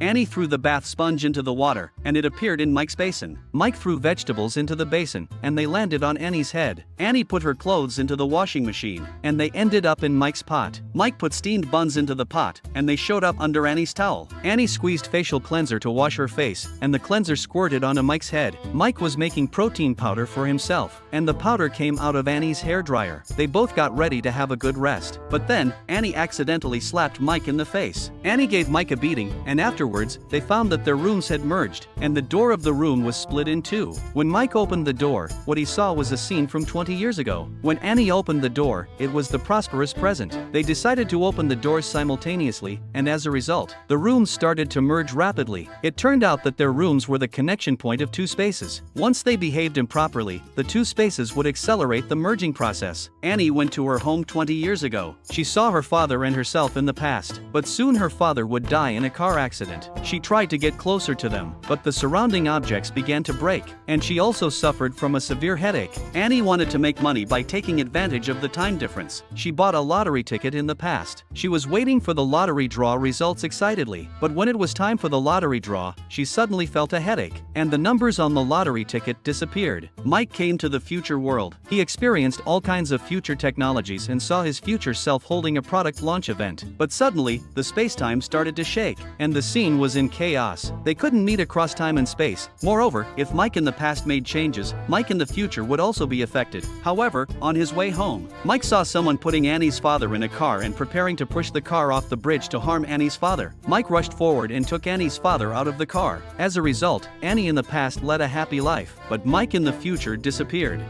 Annie threw the bath sponge into the water, and it appeared in Mike's basin. Mike threw vegetables into the basin, and they landed on Annie's head. Annie put her clothes into the washing machine, and they ended up in Mike's pot. Mike put steamed buns into the pot, and they showed up under Annie's towel. Annie squeezed facial cleanser to wash her face, and the cleanser squirted onto Mike's head. Mike was making protein powder for himself, and the powder came out of Annie's hairdryer. They both got ready to have a good rest. But then, Annie accidentally slapped Mike in the face. Annie gave Mike a beating, and afterwards, they found that their rooms had merged, and the door of the room was split in two. When Mike opened the door, what he saw was a scene from 20 years ago. When Annie opened the door, it was the prosperous present. They decided to open the doors simultaneously, and as a result, the rooms started to merge rapidly. It turned out that their rooms were the connection point of two spaces. Once they behaved improperly, the two spaces would accelerate the merging process. Annie went to her home 20 years ago. She saw her father and herself in the past, but soon her father would die in a car accident. She tried to get closer to them, but the surrounding objects began to break, and she also suffered from a severe headache. Annie wanted to make money by taking advantage of the time difference. She bought a lottery ticket in the past. She was waiting for the lottery draw results excitedly, but when it was time for the lottery draw, she suddenly felt a headache, and the numbers on the lottery ticket disappeared. Mike came to the future world. He experienced all kinds of future technologies and saw his future self holding a product launch event. But suddenly, the space-time started to shake, and the scene was in chaos. They couldn't meet across time and space. Moreover, if Mike in the past made changes, Mike in the future would also be affected. However, on his way home, Mike saw someone putting Annie's father in a car and preparing to push the car off the bridge to harm Annie's father. Mike rushed forward and took Annie's father out of the car. As a result, Annie in the past led a happy life, but Mike in the future disappeared.